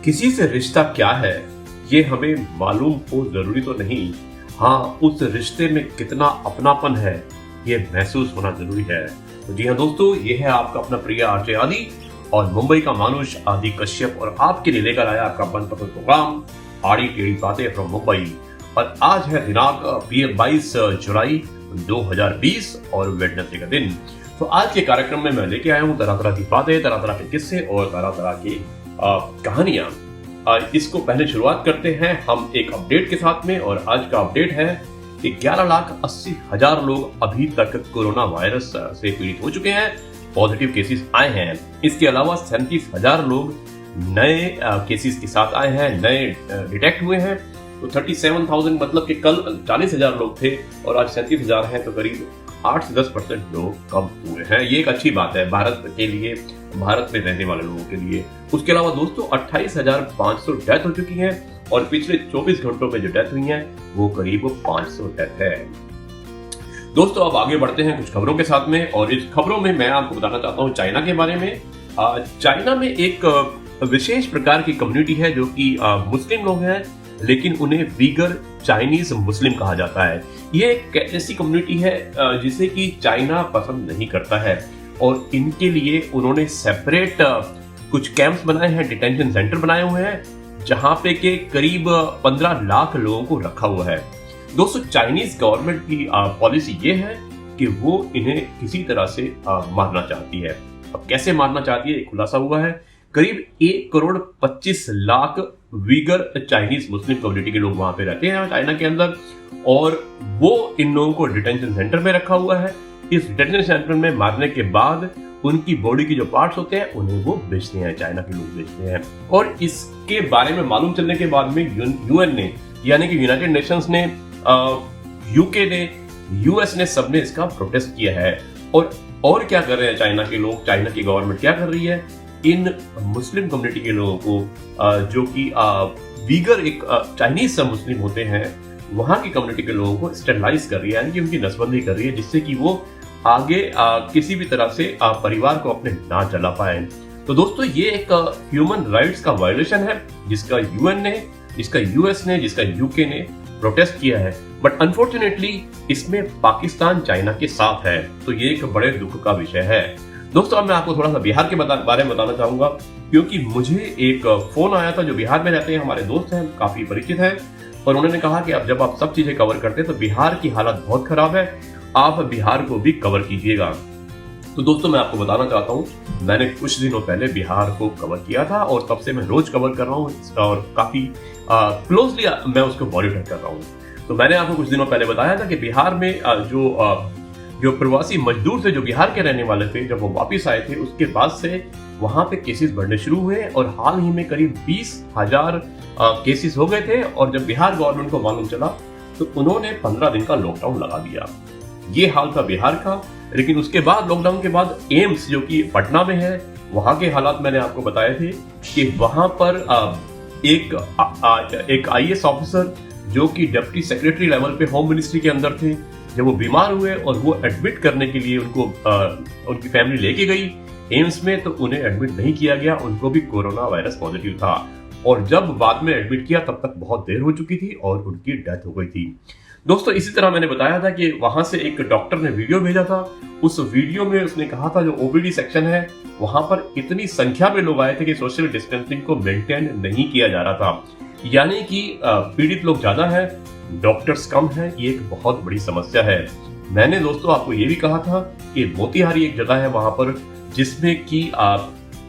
किसी से रिश्ता क्या है ये हमें मालूम हो जरूरी तो नहीं, हाँ उस रिश्ते में कितना अपनापन है ये महसूस होना जरूरी है। तो जी हाँ दोस्तों, ये है आपका अपना प्रिय आरजे आदि और मुंबई का मानुष आदि कश्यप और आपके लिए लेकर आया आपका मनपसंद प्रोग्राम आड़ी टेढ़ी बातें फ्रॉम मुंबई। और आज है दिनांक 22 जुलाई 2020 और वेडनेसडे का दिन। तो आज के कार्यक्रम में मैं लेके आया हूँ तरह तरह की बातें, तरह तरह के किस्से और तरह तरह की कहानियां। इसको पहले शुरुआत करते हैं हम एक अपडेट के साथ में, और आज का अपडेट है कि 11,80,000 लोग अभी तक कोरोना वायरस से पीड़ित हो चुके हैं, पॉजिटिव केसेस आए हैं। इसके अलावा 37,000 लोग नए केसेस के साथ आए हैं, नए डिटेक्ट हुए हैं। तो 37,000 मतलब कि कल 40,000 लोग थे और आज 37,000 हैं, तो करीब 8 से 10% लोग कम हुए हैं। ये एक अच्छी बात है भारत के लिए, भारत में रहने वाले लोगों के लिए। उसके अलावा दोस्तों 28,500 डेथ हो चुकी हैं और पिछले 24 घंटों में जो डेथ हुई हैं वो करीब 500 डेथ है। दोस्तों अब आगे बढ़ते हैं कुछ खबरों के साथ में, और इस खबरों में मैं आपको बताना चाहता हूँ चाइना के बारे में। चाइना में एक विशेष प्रकार की कम्युनिटी है जो कि मुस्लिम लोग हैं, लेकिन उन्हें वीगर चाइनीज मुस्लिम कहा जाता है। ये एक ऐसी कम्युनिटी है जिसे कि चाइना पसंद नहीं करता है, और इनके लिए उन्होंने सेपरेट कुछ कैंप्स बनाए हैं, डिटेंशन सेंटर बनाए हुए हैं, जहां पे के करीब 15 लाख लोगों को रखा हुआ है। दोस्तों चाइनीज गवर्नमेंट की पॉलिसी ये है कि वो इन्हें किसी तरह से मारना चाहती है। अब कैसे मारना चाहती है, एक खुलासा हुआ है। करीब 1,25,00,000 वीगर चाइनीज मुस्लिम कम्युनिटी के लोग वहां पे रहते हैं चाइना के अंदर, और वो इन लोगों को डिटेंशन सेंटर में रखा हुआ है। इस डिटेंशन सेंटर में मारने के बाद उनकी बॉडी के जो पार्ट्स होते हैं उन्हें वो बेचते हैं, चाइना के लोग बेचते हैं। और इसके बारे में मालूम चलने के बाद में यूएन ने, यानी कि यूनाइटेड नेशंस ने, यूके ने, यूएस ने, सबने इसका प्रोटेस्ट किया है। और क्या कर रहे हैं चाइना के लोग, चाइना की गवर्नमेंट क्या कर रही है, इन मुस्लिम कम्युनिटी के लोगों को जो कि वीगर एक चाइनीज सब मुस्लिम होते हैं, वहां की कम्युनिटी के लोगों को स्टरलाइज कर रही है, यानी कि उनकी नसबंदी कर रही है, जिससे कि वो आगे किसी भी तरह से परिवार को अपने ना चला पाए। तो दोस्तों ये एक ह्यूमन राइट्स का वायलेशन है जिसका यूएन ने, जिसका यूएस ने, जिसका यूके ने प्रोटेस्ट किया है। बट अनफॉर्चुनेटली इसमें पाकिस्तान चाइना के साथ है, तो ये एक बड़े दुख का विषय है। दोस्तों अब मैं आपको थोड़ा सा बिहार के बारे में बताना चाहूंगा, क्योंकि मुझे एक फोन आया था जो बिहार में रहते हैं, हमारे दोस्त हैं, काफी परिचित हैं, और उन्होंने कहा कि अब जब आप सब चीजें कवर करते हैं तो बिहार की हालत बहुत खराब है, आप बिहार को भी कवर कीजिएगा। तो दोस्तों मैं आपको बताना चाहता हूँ, मैंने कुछ दिनों पहले बिहार को कवर किया था और तब से मैं रोज कवर कर रहा हूँ और काफी क्लोजली मैं उसको मॉनिटर कर रहा हूँ। तो मैंने आपको कुछ दिनों पहले बताया था कि बिहार में जो प्रवासी मजदूर थे, जो बिहार के रहने वाले थे, जब वो वापिस आए थे उसके बाद से वहां पे केसेस बढ़ने शुरू हुए और हाल ही में करीब 20,000 केसेस हो गए थे। और जब बिहार गवर्नमेंट को मालूम चला तो उन्होंने 15 दिन का लॉकडाउन लगा दिया। ये हाल था बिहार का। लेकिन उसके बाद लॉकडाउन के बाद एम्स जो कि पटना में है, वहां के हालात मैंने आपको बताए थे कि वहां पर एक आईएएस ऑफिसर जो कि डिप्टी सेक्रेटरी लेवल पे होम मिनिस्ट्री के अंदर थे, जब वो बीमार हुए और वो एडमिट करने के लिए उनको उनकी फैमिली लेके गई एम्स में, तो उन्हें एडमिट नहीं किया गया, उनको भी कोरोना वायरस पॉजिटिव था। और जब बाद में एडमिट किया तब तक बहुत देर हो चुकी थी और उनकी डेथ हो गई थी। दोस्तों इसी तरह मैंने बताया था कि वहां से एक डॉक्टर ने वीडियो भेजा था। उस वीडियो में उसने कहा था जो ओपीडी सेक्शन है वहां पर इतनी संख्या में लोग आए थे कि सोशल डिस्टेंसिंग को मेंटेन नहीं किया जा रहा था, यानी कि पीड़ित लोग ज्यादा है, डॉक्टर्स कम है। ये एक बहुत बड़ी समस्या है। मैंने दोस्तों आपको ये भी कहा था कि मोतिहारी एक जगह है वहां पर जिसमें कि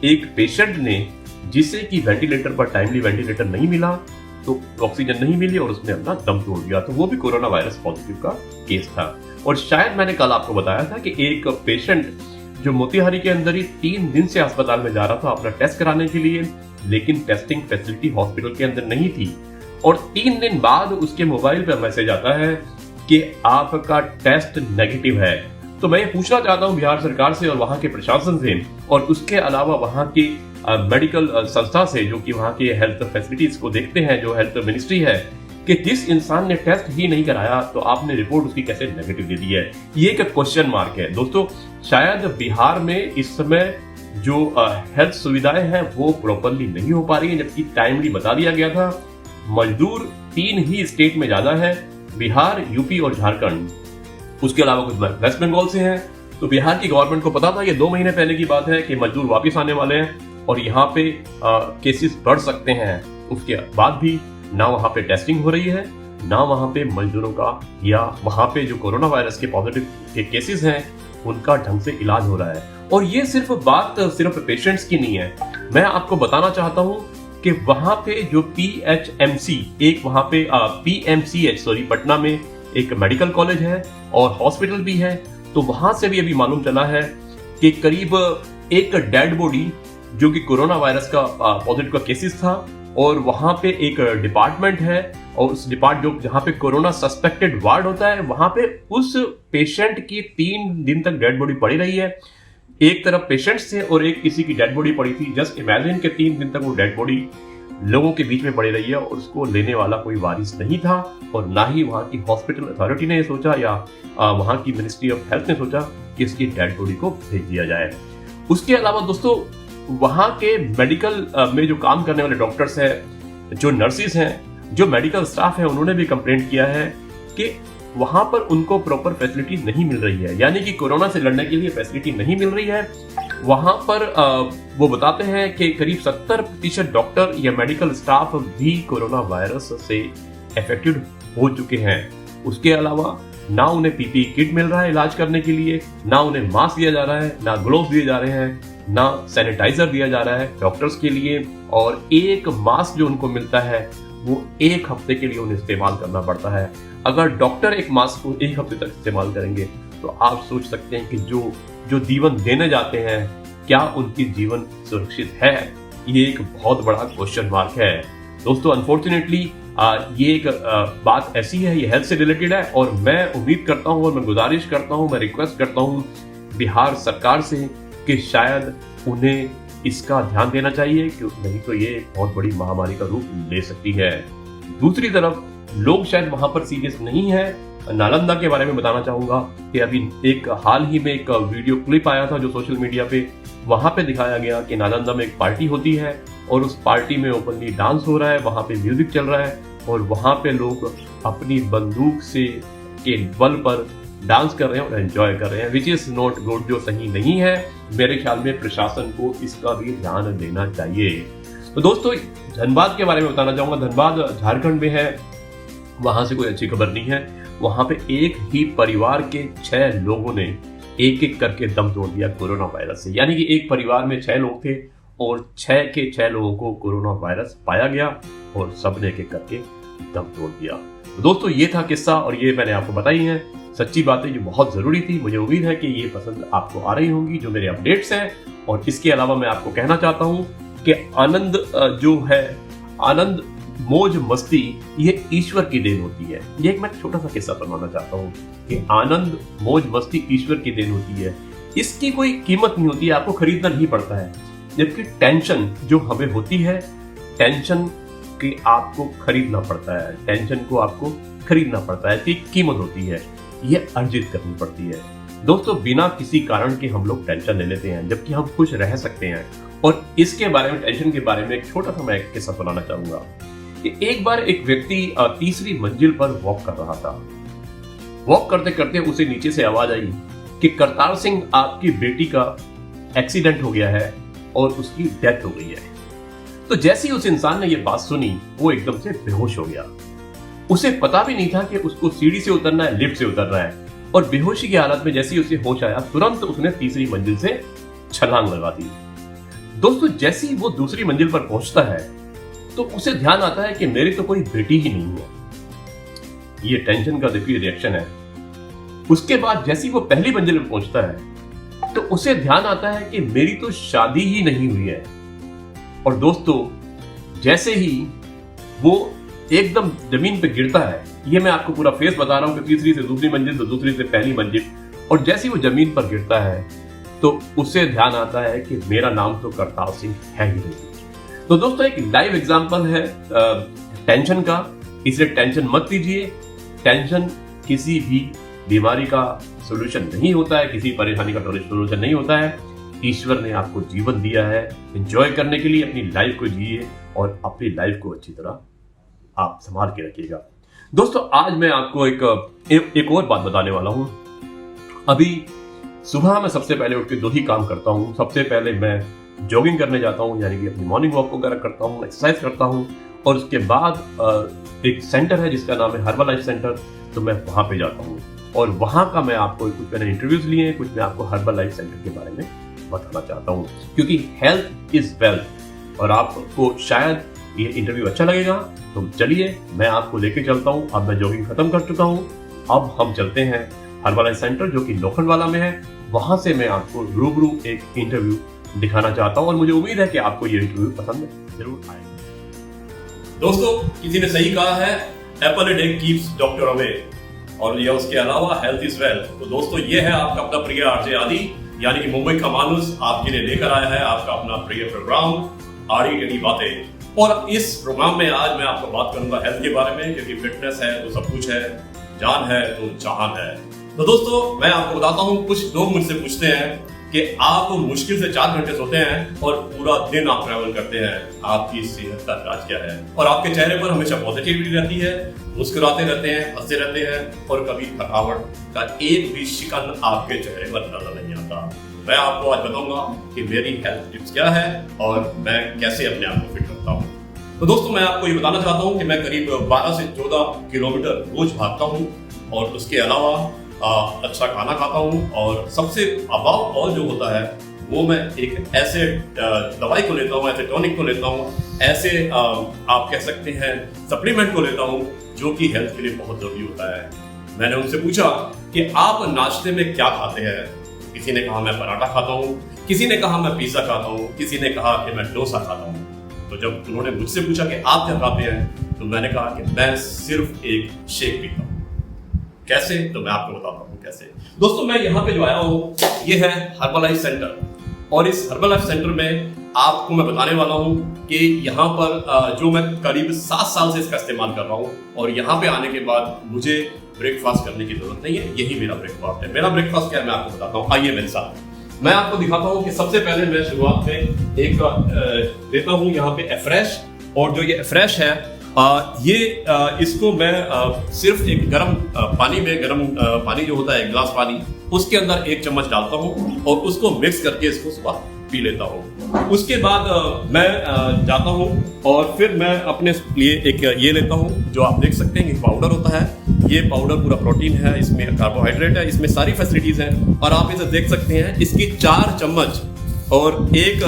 एक पेशेंट ने, जिसे कि वेंटिलेटर पर टाइमली वेंटिलेटर नहीं मिला, तो ऑक्सीजन नहीं मिली और उसने अपना दम तोड़ दिया, तो वो भी कोरोना वायरस पॉजिटिव का केस था। और शायद मैंने कल आपको बताया था कि एक पेशेंट जो मोतिहारी के अंदर ही 3 दिन से अस्पताल में जा रहा था अपना टेस्ट कराने के लिए, लेकिन टेस्टिंग फैसिलिटी हॉस्पिटल के अंदर नहीं थी, और 3 दिन बाद उसके मोबाइल पर मैसेज आता है कि आपका टेस्ट नेगेटिव है। तो मैं ये पूछना चाहता हूँ बिहार सरकार से और वहां के प्रशासन से, और उसके अलावा वहां की मेडिकल संस्था से जो कि वहां के हेल्थ फैसिलिटीज को देखते हैं, जो हेल्थ मिनिस्ट्री है, कि जिस इंसान ने टेस्ट ही नहीं कराया तो आपने रिपोर्ट उसकी कैसे नेगेटिव दे दी है। ये एक क्वेश्चन मार्क है दोस्तों। शायद बिहार में इस समय जो हेल्थ सुविधाएं हैं वो प्रॉपरली नहीं हो पा रही हैं, जबकि टाइमली बता दिया गया था। मजदूर 3 ही स्टेट में ज्यादा है, बिहार, यूपी और झारखंड। उसके अलावा कुछ वेस्ट बंगाल से हैं। तो बिहार की गवर्नमेंट को पता था, ये 2 महीने पहले की बात है, कि मजदूर वापस आने वाले हैं और यहाँ पे केसेस बढ़ सकते हैं। उसके बाद भी ना वहाँ पे टेस्टिंग हो रही है, ना वहाँ पे मजदूरों का या वहाँ पे जो कोरोना वायरस के पॉजिटिव के केसेस हैं उनका ढंग से इलाज हो रहा है। और ये बात सिर्फ पेशेंट्स की नहीं है, मैं आपको बताना चाहता हूँ कि वहाँ पे जो PHMC, एक वहाँ पे PMCH सॉरी पटना में एक मेडिकल कॉलेज है और हॉस्पिटल भी है। तो वहां से भी अभी मालूम चला है कि करीब एक डेड बॉडी जो कि कोरोना वायरस का पॉजिटिव का केसेस था, और वहां पे एक डिपार्टमेंट है और उस जहां पे कोरोना सस्पेक्टेड वार्ड होता है, वहां पे उस पेशेंट की 3 दिन तक डेड बॉडी पड़ी रही है। एक तरफ पेशेंट्स थे और एक किसी की डेड बॉडी पड़ी थी। जस्ट इमेजिन के 3 दिन तक वो डेड बॉडी लोगों के बीच में पड़ी रही है और उसको लेने वाला कोई वारिस नहीं था, और ना ही वहां की हॉस्पिटल अथॉरिटी ने सोचा या वहां की मिनिस्ट्री ऑफ हेल्थ ने सोचा कि इसकी डेड बॉडी को भेज दिया जाए। उसके अलावा दोस्तों, वहां के मेडिकल में जो काम करने वाले डॉक्टर्स हैं, जो नर्सिस हैं, जो मेडिकल स्टाफ है, उन्होंने भी कंप्लेंट किया है कि वहां पर उनको प्रॉपर फैसिलिटी नहीं मिल रही है, यानी कि कोरोना से लड़ने के लिए फैसिलिटी नहीं मिल रही है। वहां पर वो बताते हैं कि करीब 70% डॉक्टर या मेडिकल स्टाफ भी कोरोना वायरस से अफेक्टेड हो चुके हैं। उसके अलावा ना उन्हें पीपीई किट मिल रहा है इलाज करने के लिए, ना उन्हें मास्क दिया जा रहा है, ना ग्लोव्स दिए जा रहे हैं, ना सैनिटाइजर दिया जा रहा है डॉक्टर्स के लिए, और एक मास्क जो उनको मिलता है वो 1 हफ्ते के लिए उन्हें इस्तेमाल करना पड़ता है। अगर डॉक्टर एक मास्क को 1 हफ्ते तक इस्तेमाल करेंगे तो आप सोच सकते हैं कि जो जीवन देने जाते हैं, क्या उनकी जीवन सुरक्षित है? ये एक बहुत बड़ा क्वेश्चन मार्क है दोस्तों। अनफॉर्चुनेटली ये एक बात ऐसी है, ये हेल्थ से रिलेटेड है, और मैं उम्मीद करता हूँ और मैं गुजारिश करता हूँ, मैं रिक्वेस्ट करता हूँ बिहार सरकार से कि शायद उन्हें इसका ध्यान देना चाहिए, क्योंकि नहीं तो ये बहुत बड़ी महामारी का रूप ले सकती है। दूसरी तरफ लोग शायद वहां पर सीरियस नहीं है। नालंदा के बारे में बताना चाहूंगा कि अभी एक हाल ही में एक वीडियो क्लिप आया था जो सोशल मीडिया पे, वहां पे दिखाया गया कि नालंदा में एक पार्टी होती है और उस पार्टी में ओपनली डांस हो रहा है, वहां पे म्यूजिक चल रहा है और वहां पे लोग अपनी बंदूक से के बल पर डांस कर रहे हैं और एंजॉय कर रहे हैं, विच इज नॉट गुड, जो सही नहीं है। मेरे ख्याल में प्रशासन को इसका भी ध्यान देना चाहिए। तो दोस्तों, धनबाद के बारे में बताना चाहूंगा। धनबाद झारखंड में है, वहां से कोई अच्छी खबर नहीं है। वहां पे एक ही परिवार के 6 लोगों ने एक करके दम तोड़ दिया कोरोना वायरस से, यानी कि एक परिवार में 6 लोग थे और 6 के 6 लोगों को कोरोना वायरस पाया गया और सबने एक करके दम तोड़ दिया। तो दोस्तों, ये था किस्सा और ये मैंने आपको बताई है सच्ची बातें जो बहुत जरूरी थी। मुझे उम्मीद है कि ये पसंद आपको आ रही होंगी जो मेरे अपडेट्स हैं। और इसके अलावा मैं आपको कहना चाहता हूं कि आनंद जो है, आनंद मौज मस्ती, ये ईश्वर की देन होती है। ये एक मैं छोटा सा किस्सा सुनाना चाहता हूँ कि आनंद मौज मस्ती ईश्वर की देन होती है, इसकी कोई कीमत नहीं होती है, आपको खरीदना नहीं पड़ता है। जबकि टेंशन जो हमें होती है, टेंशन की आपको खरीदना पड़ता है, टेंशन को आपको खरीदना पड़ता है, इसकी कीमत होती है, ये अर्जित करनी पड़ती है। दोस्तों, बिना किसी कारण के हम लोग टेंशन ले लेते हैं जबकि हम खुश रह सकते हैं। और इसके बारे में, टेंशन के बारे में एक छोटा सा मैं किस्सा सुनाना चाहूंगा कि एक बार एक व्यक्ति 3री मंजिल पर वॉक कर रहा था। वॉक करते करते उसे नीचे से आवाज आई कि करतार सिंह, आपकी बेटी का एक्सीडेंट हो गया है और उसकी डेथ हो गई है। तो जैसे ही उस इंसान ने यह बात सुनी, वो एकदम से बेहोश हो गया। उसे पता भी नहीं था कि उसको सीढ़ी से उतरना है, लिफ्ट से उतरना है, और बेहोशी की हालत में जैसे ही उसे होश आया, तुरंत उसने 3री मंजिल से छलांग लगा दी। दोस्तों, जैसे ही वो 2री मंजिल पर पहुंचता है तो उसे ध्यान आता है कि मेरी तो कोई बेटी ही नहीं है। ये टेंशन का देखिए रिएक्शन है। उसके बाद जैसे ही वो 1ली मंजिल पर पहुंचता है तो उसे ध्यान आता है कि मेरी तो शादी ही नहीं हुई है। और दोस्तों, जैसे ही वो एकदम जमीन पे गिरता है, ये मैं आपको पूरा फेस बता रहा हूं कि 3री से 2री मंजिल, तो 2री से 1ली मंजिल, और जैसे ही वो जमीन पर गिरता है तो उसे ध्यान आता है कि मेरा नाम तो करतार सिंह है ही नहीं। तो दोस्तों, एक लाइव एग्जांपल है टेंशन का, इसलिए टेंशन मत लीजिए। टेंशन किसी भी बीमारी का सॉल्यूशन नहीं होता है, किसी परेशानी का सॉल्यूशन नहीं होता है। ईश्वर ने आपको जीवन दिया है, एंजॉय करने के लिए अपनी लाइफ को जिए और अपनी लाइफ को अच्छी तरह आप संभाल के रखिएगा। दोस्तों, आज मैं आपको एक और बात बताने वाला हूं। अभी सुबह मैं सबसे पहले उठ के 2 ही काम करता हूं। सबसे पहले मैं जॉगिंग करने जाता हूं, यानी कि अपनी मॉर्निंग वॉक वगैरह करता हूं, एक्सरसाइज करता हूं, और उसके बाद एक सेंटर है जिसका नाम है हर्बल लाइफ सेंटर, तो मैं वहां पे जाता हूं और वहां का मैं आपको कुछ मैंने इंटरव्यूज लिए हैं, कुछ मैं आपको हर्बल लाइफ सेंटर के बारे में बताना चाहता हूं, क्योंकि हेल्थ इज वेल्थ और आपको शायद ये इंटरव्यू अच्छा लगेगा। तो चलिए मैं आपको लेके चलता हूं। अब मैं जॉगिंग खत्म कर चुका हूं, अब हम चलते हैं हर्बल लाइफ सेंटर जो कि लोखंडवाला में है। वहां से मैं आपको रूबरू एक इंटरव्यू दिखाना चाहता हूं और मुझे उम्मीद है कि आपको ये इंटरव्यू पसंद जरूर आएगा। दोस्तों, किसी ने सही कहा है, Apple a day keeps doctor away, और यह उसके अलावा हेल्थ इज वेल्थ। तो दोस्तों, ये है आपका अपना प्रिय आरजे आदि, यानी कि मुंबई का मानुस आपके लिए लेकर आया है आपका अपना प्रिय प्रोग्राम आड़ी टेढ़ी बातें। और इस प्रोग्राम में आज मैं आपको बात करूंगा हेल्थ के बारे में, क्योंकि फिटनेस है तो सब कुछ है, जान है तो जहान है। तो दोस्तों, मैं आपको बताता हूं, कुछ लोग मुझसे पूछते हैं कि आप मुश्किल से 4 घंटे सोते हैं और पूरा दिन आप ट्रैवल करते हैं, आपकी सेहत का राज क्या है? और आपके चेहरे पर हमेशा पॉजिटिविटी रहती है, मुस्कुराते रहते हैं, हंसते रहते हैं, और कभी थकावट का एक भी शिकन आपके चेहरे पर नजर नहीं आता। मैं आपको आज बताऊंगा कि मेरी हेल्थ टिप्स क्या है और मैं कैसे अपने आप को फिट रखता हूँ। तो दोस्तों, मैं आपको ये बताना चाहता हूँ कि मैं करीब 12 से 14 किलोमीटर रोज भागता हूँ, और उसके अलावा अच्छा खाना खाता हूँ, और सबसे अबाव और जो होता है वो मैं एक ऐसे दवाई को लेता हूँ, ऐसे टॉनिक को लेता हूँ, ऐसे आप कह सकते हैं सप्लीमेंट को लेता हूँ, जो कि हेल्थ के लिए बहुत जरूरी होता है। मैंने उनसे पूछा कि आप नाश्ते में क्या खाते हैं? किसी ने कहा मैं पराठा खाता हूँ, किसी ने कहा मैं पिज्जा खाता हूँ, किसी ने कहा कि मैं डोसा खाता हूँ। तो जब उन्होंने मुझसे पूछा कि आप क्या खाते हैं, तो मैंने कहा कि मैं सिर्फ एक शेक पीता हूँ। कैसे? तो मैं आपको बताता हूँ कैसे। दोस्तों, मैं यहाँ पे जो आया हूँ ये है हर्बल लाइफ सेंटर, और इस हर्बल लाइफ सेंटर में आपको मैं बताने वाला हूँ कि यहाँ पर जो मैं करीब 7 साल से इसका इस्तेमाल कर रहा हूँ, और यहाँ पे आने के बाद मुझे ब्रेकफास्ट करने की जरूरत नहीं है, यही मेरा ब्रेकफास्ट है। मेरा ब्रेकफास्ट क्या है मैं आपको बताता हूँ, आइए मेरे साथ। मैं आपको दिखाता हूँ कि सबसे पहले मैं शुरुआत में एक देता हूँ यहाँ पे एफ्रेश, और जो ये एफ्रेश है इसको मैं सिर्फ एक गर्म पानी जो होता है, एक गिलास पानी, उसके अंदर 1 चम्मच डालता हूँ और उसको मिक्स करके इसको सुबह पी लेता हूँ। उसके बाद मैं जाता हूँ और फिर मैं अपने लिए एक ये लेता हूँ, जो आप देख सकते हैं कि पाउडर होता है। ये पाउडर पूरा प्रोटीन है, इसमें कार्बोहाइड्रेट है, इसमें सारी फैसिलिटीज हैं, और आप इसे देख सकते हैं। इसकी 4 चम्मच और एक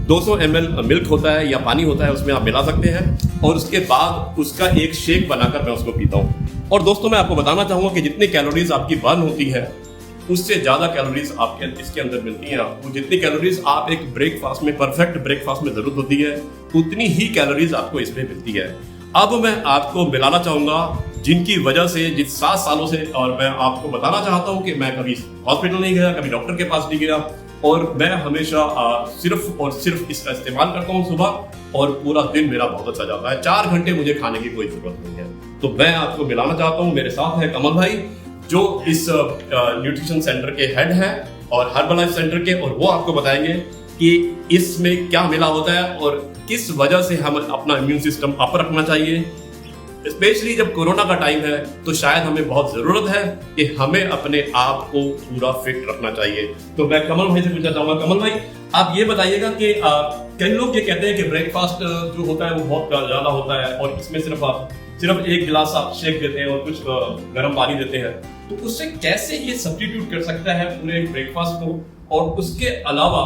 200 ml मिल्क होता है या पानी होता है, उसमें आप मिला सकते हैं, और उसके बाद उसका एक शेक बनाकर मैं उसको पीता हूँ। और दोस्तों, मैं आपको बताना चाहूंगा कि जितनी कैलोरीज आपकी बर्न होती है, उससे ज्यादा कैलोरीज आपके इसके अंदर मिलती हैं। आपको जितनी कैलोरीज आप एक ब्रेकफास्ट में, परफेक्ट ब्रेकफास्ट में जरूरत होती है, उतनी ही कैलोरीज आपको इसमें मिलती है। अब मैं आपको मिलाना चाहूंगा जिनकी वजह से, जिन 7 सालों से, और मैं आपको बताना चाहता हूँ कि मैं कभी हॉस्पिटल नहीं गया, कभी डॉक्टर के पास नहीं गया, और मैं हमेशा सिर्फ और सिर्फ इसका इस्तेमाल करता हूँ सुबह, और पूरा दिन मेरा बहुत अच्छा जाता है। 4 घंटे मुझे खाने की कोई जरूरत नहीं है। तो मैं आपको मिलाना चाहता हूँ, मेरे साथ है कमल भाई, जो इस न्यूट्रिशन सेंटर के हेड हैं और हर्बल लाइफ सेंटर के, और वो आपको बताएंगे कि इसमें क्या मिला होता है और किस वजह से हम अपना इम्यून सिस्टम अप रखना चाहिए। स्पेशली जब कोरोना का टाइम है, तो शायद हमें बहुत जरूरत है कि हमें अपने आप को पूरा फिट रखना चाहिए। तो मैं कमल भाई से पूछना चाहूंगा, कमल भाई आप ये बताइएगा कि कई लोग ये कहते हैं कि ब्रेकफास्ट जो होता है वो बहुत ज्यादा होता है, और इसमें सिर्फ 1 गिलास आप शेक देते हैं और कुछ गर्म पानी देते हैं, तो उससे कैसे ये सब्स्टिट्यूट कर सकता है पूरे ब्रेकफास्ट को, और उसके अलावा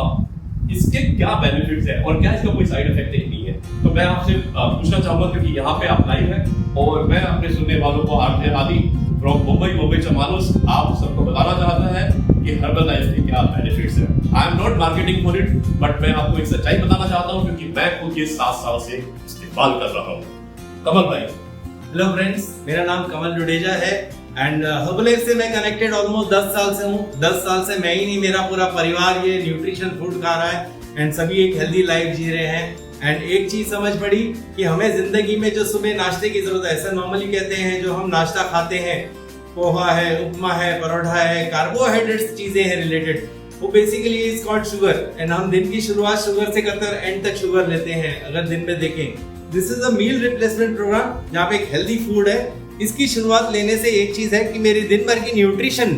इसके क्या बेनिफिट्स है और क्या इसका कोई साइड इफेक्ट नहीं है? तो मैं आपसे पूछना चाहूंगा, क्योंकि यहाँ पे आप लाइव है और मैं अपने सुनने वालों को आरजे आदि फ्रॉम मुंबई चमानुस आप सबको बताना चाहता है कि हर्बल लाइफ के क्या बेनिफिट्स है। I am not marketing for it, but मैं आपको एक सच्चाई बताना चाहता हूँ, क्योंकि मैं खुद ये 7 साल से इस्तेमाल कर रहा हूँ। कमल भाई। हेलो फ्रेंड्स, मेरा नाम कमल जुडेजा है एंड हर्बल लाइफ से मैं कनेक्टेड ऑलमोस्ट 10 साल से हूँ। 10 साल से मैं ही नहीं, मेरा पूरा परिवार ये न्यूट्रिशन फूड खा रहा है एंड सभी एक हेल्दी लाइफ जी रहे हैं। एंड एक चीज समझ पड़ी कि हमें जिंदगी में जो सुबह नाश्ते की जरूरत है, ऐसा नॉर्मली कहते हैं जो हम नाश्ता खाते हैं, पोहा है, उपमा है, परोठा है, कार्बोहाइड्रेट्स चीजें हैं रिलेटेड, वो basically is called sugar and हम दिन की शुरुआत शुगर से करते हैं, एंड तक शुगर लेते हैं। अगर दिन में देखें, this is a meal replacement program जहाँ पे एक हेल्दी फूड है। इसकी शुरुआत लेने से एक चीज है कि मेरी दिन भर की न्यूट्रिशन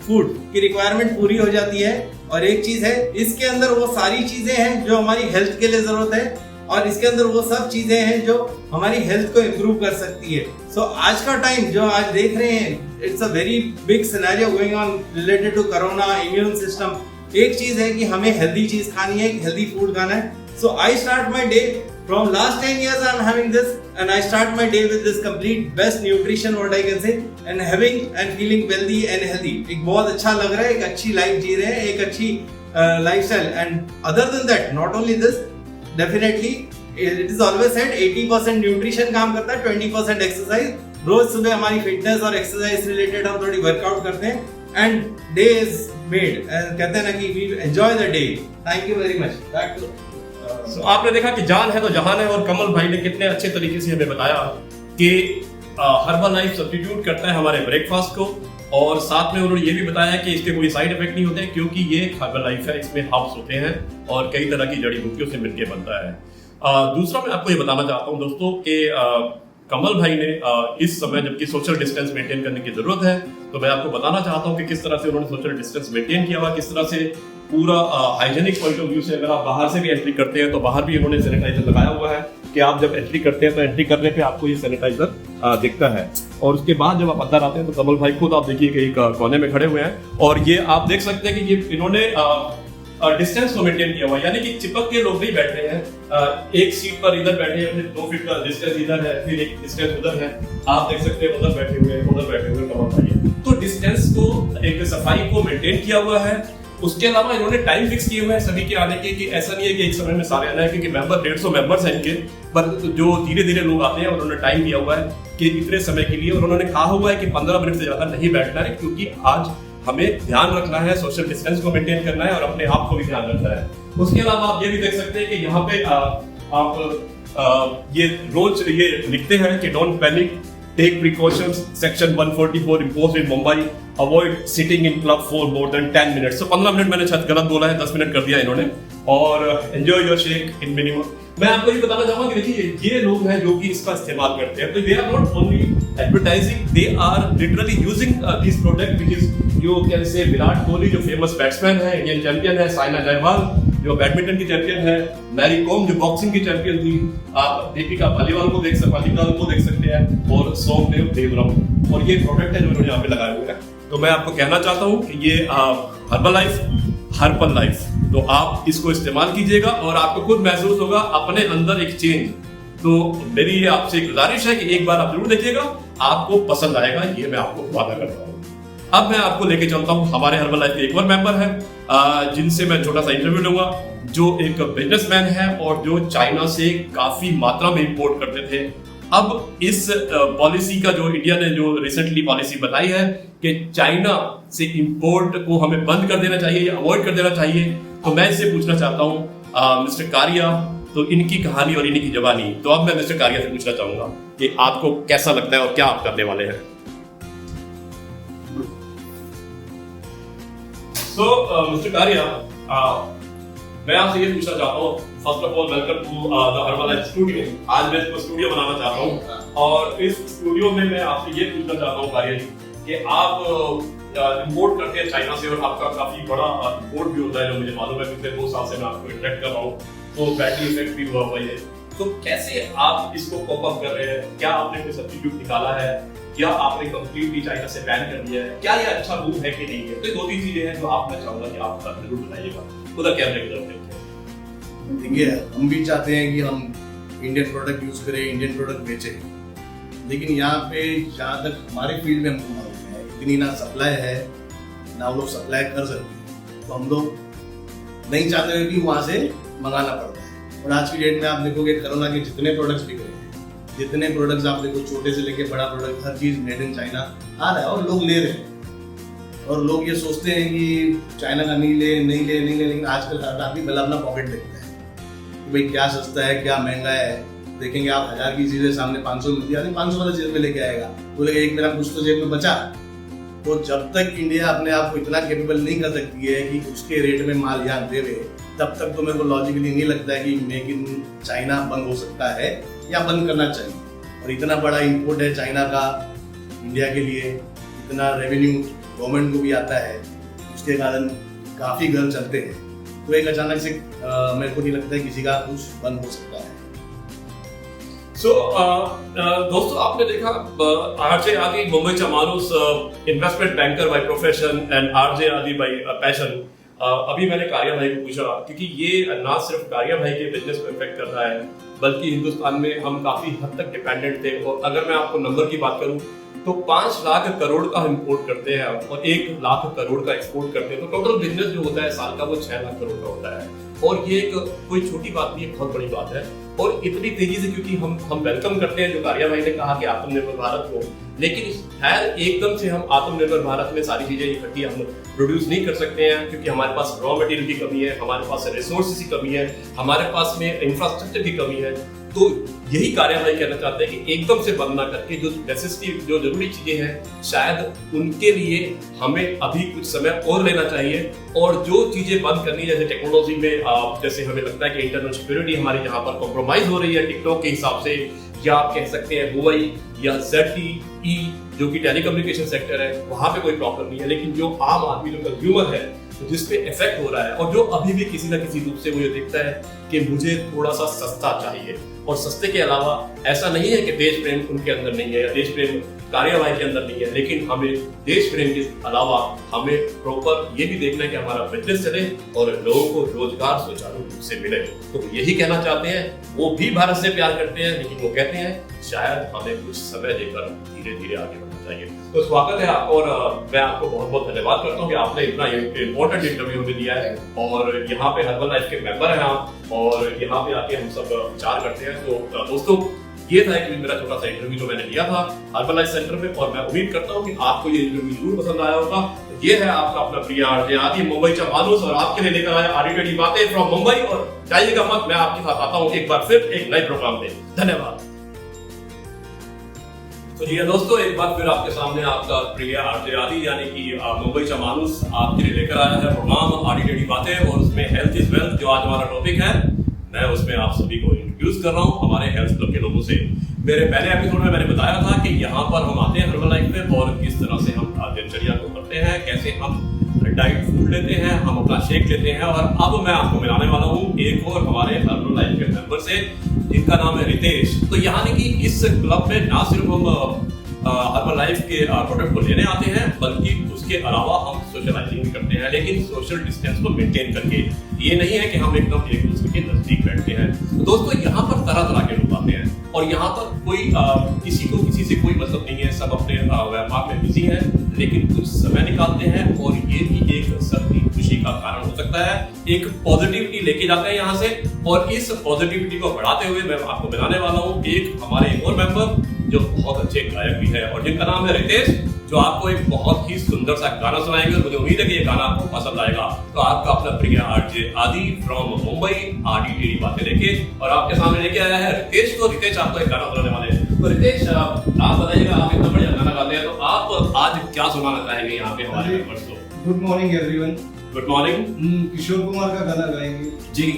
फूड की रिक्वायरमेंट पूरी हो जाती है, और एक चीज है इसके अंदर वो सारी चीजें हैं जो हमारी हेल्थ के लिए जरूरत है, और इसके अंदर वो सब चीजें हैं जो हमारी हेल्थ को इम्प्रूव कर सकती है। सो आज का टाइम जो आज देख रहे हैं, it's a very big scenario going on related to corona, immune system. एक चीज है कि हमें हेल्दी चीज खानी है, हेल्दी फूड खाना है। So I start my day from last 10 years I am having this, and I start my day with this complete best nutrition what I can say, and having and feeling wealthy and healthy. एक बहुत अच्छा लग रहा है, एक अच्छी life जी रहे हैं, एक अच्छी lifestyle. And other than that, not only this, definitely it is always said 80% nutrition काम करता है, 20% एक्सरसाइज। रोज सुबह हमारी फिटनेस और एक्सरसाइज रिलेटेड हम थोड़ी वर्कआउट करते हैं, एंड डे इज मेड, कहते हैं ना कि we enjoy the day. Thank you very much. Back to So, आपने देखा कि जान है तो जहान है, और कमल भाई ने कितने अच्छे तरीके से हमें बताया कि हर्बल लाइफ सब्स्टिट्यूट करता है हमारे ब्रेकफास्ट को, और साथ में उन्होंने ये भी बताया कि इसके कोई साइड इफेक्ट नहीं होते क्योंकि ये हर्बल लाइफ है, इसमें हर्ब्स होते हैं और कई तरह की जड़ी बूटियों से मिलकर बनता है। दूसरा मैं आपको ये बताना चाहता हूँ दोस्तों कि कमल भाई ने इस समय जबकि सोशल डिस्टेंस मेंटेन करने की जरूरत है, तो मैं आपको बताना चाहता हूँ कि किस तरह से उन्होंने सोशल डिस्टेंस मेंटेन किया हुआ, किस तरह से पूरा हाइजेनिक पॉइंट ऑफ व्यू से अगर आप बाहर से भी एंट्री करते हैं तो बाहर भी उन्होंने सैनिटाइजर लगाया हुआ है कि आप जब एंट्री करते हैं तो एंट्री करने पे आपको ये सैनिटाइजर दिखता है, और उसके बाद जब आप अंदर आते हैं तो कमल भाई खुद आप देखिए कि एक कोने में खड़े हुए हैं, और ये आप देख सकते हैं कि ये इन्होंने डिस्टेंस को मेंटेन किया हुआ है, यानी कि चिपक के लोग नहीं बैठ रहे हैं। एक सीट पर इधर बैठे हैं, फिर 2 फीट का डिस्टेंस इधर है, फिर एक डिस्टेंस उधर है, आप देख सकते हैं उधर बैठे हुए हैं, उधर बैठे हुए कमल भाई। तो डिस्टेंस को, एक सफाई को मेंटेन किया हुआ है। उसके अलावा इन्होंने टाइम फिक्स किए हुए हैं सभी के आने के, कि ऐसा नहीं है कि एक समय में सारे आना है, क्योंकि मेंबर 150 मेंबर्स हैं इनके, पर जो धीरे धीरे लोग आते हैं और उन्होंने टाइम दिया हुआ है कि इतने समय के लिए, और उन्होंने कहा हुआ है कि 15 मिनट से ज्यादा नहीं बैठना है, क्योंकि आज हमें ध्यान रखना है, सोशल डिस्टेंस को मेंटेन करना है और अपने आप को भी ध्यान रखना है। उसके अलावा आप ये भी देख सकते हैं कि यहाँ पे आप ये रोज ये लिखते हैं कि don't panic, take precautions, section 144 imposed in Mumbai, avoid sitting in club for more than 10 minutes। so 15 minute मैंने शायद गलत बोला है, 10 मिनट कर दिया इन्होंने, और enjoy your shake in minimum. मैं आपको ये बताना चाहूंगा कि देखिए ये लोग हैं जो कि इसका इस्तेमाल करते हैं, तो they are not only advertising, they are literally using this product which is, you can say Virat Kohli जो फेमस बैट्समैन है, इंडियन चैंपियन है, साइना नेहवाल जो बैडमिंटन की चैंपियन है, मैरी कॉम जो बॉक्सिंग की चैंपियन थी, आप दीपिका पालीवाल को देख सकते हैं, और सोमदेव देवरम, और ये प्रोडक्ट है जो इन्होंने यहाँ पे लगाए हुए हैं। तो मैं आपको कहना चाहता हूँ कि ये हर्बल लाइफ, तो आप इसको इस्तेमाल कीजिएगा और आपको खुद महसूस होगा अपने अंदर एक चेंज। तो मेरी ये आपसे गुजारिश है कि एक बार आप जरूर देखिएगा, आपको पसंद आएगा, ये मैं आपको वादा करता हूँ। अब मैं आपको लेके चलता हूँ हमारे हर्बल लाइफ के एक और मेंबर है, जिनसे मैं छोटा सा इंटरव्यू लूंगा, जो एक बिजनेसमैन है और जो चाइना से काफी मात्रा में इंपोर्ट करते थे। अब इस पॉलिसी का जो इंडिया ने जो रिसेंटली पॉलिसी बताई है कि चाइना से इंपोर्ट को हमें बंद कर देना चाहिए या अवॉइड कर देना चाहिए, तो मैं इससे पूछना चाहता हूँ मिस्टर कारिया, तो इनकी कहानी और इनकी जवानी। तो अब मैं मिस्टर कारिया से पूछना चाहूंगा कि आपको कैसा लगता है और क्या आप करने वाले हैं। So, Mr. Karia, मैं आपसे ये पूछना चाहता हूँ, first of all welcome to the herbal life studio. आज मैं इसको स्टूडियो बनाना चाहता हूँ, और इस स्टूडियो में मैं आपसे ये पूछना चाहता हूँ कारिया जी कि आप इंपोर्ट करते हैं चाइना से, और आपका काफी बड़ा इंपोर्ट भी होता है, जो मुझे मालूम है, पिछले 2 साल से मैं आपको इंटरेक्ट कर रहा हूँ, तो बैटरी इफेक्ट भी हुआ है। तो कैसे आप इसको कॉप अप कर रहे हैं? क्या आपने कोई सब्स्टिट्यूट निकाला है? क्या आपने कंप्लीटली चाइना से बैन कर दिया है? क्या ये अच्छा मूव है कि नहीं है? तो 2-3 चीजें हैं जो आप, मैं चाहूंगा कि आप जरूर बताइएगा। उधर कैमरे की तरफ देखिए। देखिए, हम भी चाहते हैं कि हम इंडियन प्रोडक्ट यूज करें, इंडियन प्रोडक्ट बेचें, लेकिन यहाँ पे जहाँ तक हमारे फील्ड में हमको मालूम है, इतनी ना सप्लाई है ना वो लोग सप्लाई कर सकते हैं, तो हम लोग नहीं चाहते हुए भी वहाँ से मंगाना पड़ता है। और आज की डेट में आप देखोगे कोरोना के जितने प्रोडक्ट्स बिक रहे हैं, जितने प्रोडक्ट्स आप देखो, छोटे से लेके बड़ा प्रोडक्ट, हर चीज मेड इन चाइना आ रहा है और लोग ले रहे हैं। और लोग ये सोचते हैं कि चाइना का नहीं ले, लेकिन आजकल हर आदमी भला अपना पॉकेट देखता है कि भाई क्या सस्ता है, क्या महंगा है। देखेंगे आप 1000 की चीजें सामने 500 मिलती है, 500 वाला जेब में लेके आएगा, बोलेगा एक मेरा कुछ तो जेब में बचा, तो जब तक इंडिया अपने आप को इतना कैपेबल नहीं कर सकती है कि उसके रेट में माल यहाँ देवे, तब तक तो मेरे को लॉजिकली नहीं लगता है कि मेक इन चाइना बंद हो सकता है या बंद करना चाहिए। और इतना बड़ा इंपोर्ट है चाइना का इंडिया के लिए, इतना रेवेन्यू गवर्नमेंट को भी आता है, उसके कारण काफ़ी घर चलते हैं। तो एक अचानक से मेरे को नहीं लगता है किसी का कुछ बंद हो सकता है। दोस्तों आपने देखा आरजे आदि मुंबईचा माणूस investment banker by profession and RJ आदि बाय पैशन। अभी मैंने कारिया भाई को पूछा क्योंकि ये ना सिर्फ कारिया भाई के बिजनेस को इफेक्ट कर रहा है बल्कि हिंदुस्तान में हम काफी हद तक डिपेंडेंट थे। और अगर मैं आपको नंबर की बात करूं तो 5 लाख करोड़ का हम इंपोर्ट करते हैं और 1 लाख करोड़ का एक्सपोर्ट करते हैं, तो टोटल बिजनेस जो होता है साल का वो 6 लाख करोड़ का होता है। और ये एक कोई छोटी बात नहीं है, बहुत बड़ी बात है। और इतनी तेजी से क्योंकि हम वेलकम करते हैं जो कारिया भाई ने कहा कि आत्मनिर्भर भारत को, लेकिन खैर एकदम से हम आत्मनिर्भर भारत में सारी चीजें इकट्ठी हम प्रोड्यूस नहीं कर सकते हैं क्योंकि हमारे पास रॉ मटेरियल की कमी है, हमारे पास रिसोर्सेज की कमी है, हमारे पास में इंफ्रास्ट्रक्चर की कमी है। तो यही कार्य भाई कहना चाहते हैं कि एकदम से बंद ना करके जो नेसेसिटी जो जरूरी चीजें हैं शायद उनके लिए हमें अभी कुछ समय और लेना चाहिए। और जो चीजें बंद करनी जैसे टेक्नोलॉजी में जैसे हमें लगता है कि इंटरनल सिक्योरिटी हमारी जहां पर कॉम्प्रोमाइज हो रही है टिकटॉक के हिसाब से, या आप कह सकते हैं हुआई या ZTE जो कि टेलीकम्युनिकेशन सेक्टर है, वहां पे कोई प्रॉब्लम नहीं है। लेकिन जो आम आदमी जो कंज्यूमर है जिस पे इफेक्ट हो रहा है और जो अभी भी किसी ना किसी रूप से मुझे दिखता है कि मुझे थोड़ा सा सस्ता चाहिए, और सस्ते के अलावा ऐसा नहीं है कि देश प्रेम उनके अंदर नहीं है या देश प्रेम कार्यवाही के अंदर नहीं है, लेकिन हमें देश प्रेम के अलावा हमें प्रॉपर ये भी देखना है कि हमारा बिजनेस चले और लोगों को रोजगार सुचारू रूप से मिले। तो यही कहना चाहते हैं, वो भी भारत से प्यार करते हैं लेकिन वो कहते हैं शायद हमें कुछ समय देकर धीरे धीरे आगे बढ़ना चाहिए। तो स्वागत है आपको और मैं आपको बहुत बहुत धन्यवाद करता हूँ कि आपने इतना इम्पोर्टेंट इंटरव्यू हमें दिया है और यहाँ पे हर्बल लाइफ के मेंबर हैं आप और यहाँ पे आके हम सब विचार करते हैं। तो दोस्तों ये था कि मेरा छोटा सा इंटरव्यू जो मैंने लिया था हर्बल लाइफ सेंटर में, और मैं उम्मीद करता हूँ कि आपको ये इंटरव्यू जरूर पसंद आया होगा। ये है आपका अपना प्रिय आरजे आदि मुंबईचा माणूस और आपके लिए लेकर आया आडी बातें फ्रॉम मुंबई। और जाइएगा मत, मैं आपके साथ आता हूँ एक बार फिर एक नए प्रोग्राम में। धन्यवाद। तो जी दोस्तों, एक बार फिर आपके सामने आपका प्रिय आरजे आदि यानी कि मुंबईचा माणूस आपके लिए लेकर आया है प्रोग्राम आडी बातें, और उसमें हेल्थ इज वेल्थ जो आज हमारा टॉपिक है, मैं उसमें आप सभी को इंट्रोड्यूस कर रहा हूँ हमारे हेल्थ क्लब के लोगों से। मेरे पहले एपिसोड में मैंने बताया था कि यहाँ पर हम आते हैं हर्बल लाइफ में और किस तरह से हम दिनचर्या को करते हैं, कैसे हम डाइट फूड लेते हैं, हम अपना शेक लेते हैं। और अब मैं आपको मिलाने वाला हूँ एक और हमारे हर्बल लाइफ के मेंबर से जिनका नाम है रितेश। तो यानी कि इस क्लब में ना सिर्फ हम हर्बल लाइफ के प्रोडक्ट को लेने आते हैं बल्कि उसके अलावा हम सोशलाइजिंग भी करते हैं, लेकिन सोशल डिस्टेंस को मेंटेन करके। ये नहीं है कि हम एकदम एक दूसरे के नजदीक बैठते हैं। तो दोस्तों यहाँ पर तरह तरह के लोग आते हैं और यहाँ पर कोई किसी को किसी से कोई मतलब नहीं है, सब अपने व्यापार में बिजी हैं, लेकिन कुछ समय निकालते हैं और ये भी एक सबकी खुशी का कारण हो सकता है। एक पॉजिटिविटी लेके जाते हैं यहाँ से, और इस पॉजिटिविटी को बढ़ाते हुए मैं आपको मिलाने वाला हूँ एक हमारे एक और मेंबर जो बहुत अच्छे गायक भी है और जिनका नाम है रितेश, जो आपको एक बहुत ही सुंदर सा गाना सुनाएंगे और मुझे उम्मीद है कि ये गाना आपको पसंद आएगा। तो आपका अपना प्रिय आरजे आदि फ्रॉम मुंबई आडी बातें लेके और आपके सामने लेके आया है रितेश। तो रितेश आपको एक गाना सुनाने वाले हैं। तो रितेश आप बताइएगा, आप इतना बढ़िया गाना गाते हैं, तो आप आज क्या सुनाना चाहेंगे यहाँ पे हमारे मेंबर्स को? Good morning everyone. Good morning. Kishore Kumar का गाना गाएंगे जी,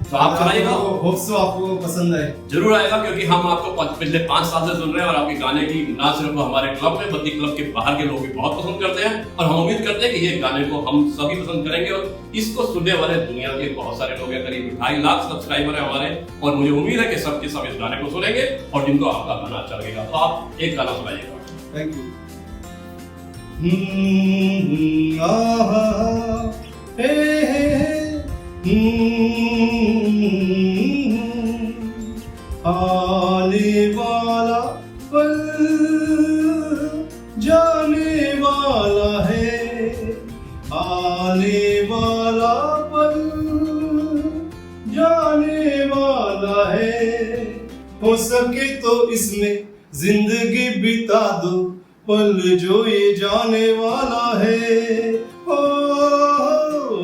तो आप सुनाइएगा। होप सो आपको पसंद आए। जरूर आएगा क्योंकि हम आपको पिछले 5 साल से सुन रहे हैं और आपके गाने की ना सिर्फ हमारे क्लब में बल्कि क्लब के बाहर के लोग भी बहुत पसंद करते हैं, और हम उम्मीद करते हैं कि ये गाने को हम सभी पसंद करेंगे। और इसको सुनने वाले दुनिया के बहुत सारे लोग हैं, करीब 2.5 लाख सब्सक्राइबर है हमारे, और मुझे उम्मीद है कि सबके सब इस गाने को सुनेंगे और जिनको आपका गाना अच्छा लगेगा। तो आप एक गाना सुनाइएगा। Thank you. आने वाला पल जाने वाला है, आने वाला पल जाने वाला है। हो सके तो इसमें जिंदगी बिता दो, पल जो ये जाने वाला है। ओ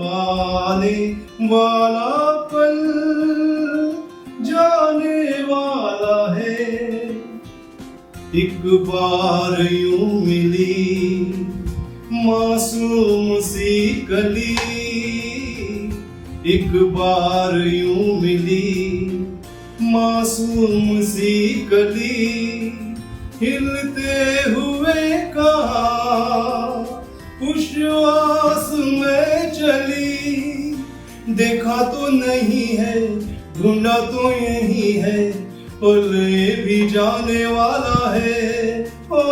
आने वाला पल जाने वाला है। एक बार यूं मिली मासूम सी कली एक बार यूं मिली, मासूम सी कली हिलते हुए कहाँ उश्वास में चली। देखा तो नहीं है, ढूंढा तो यही है, पल ये भी जाने वाला है। ओ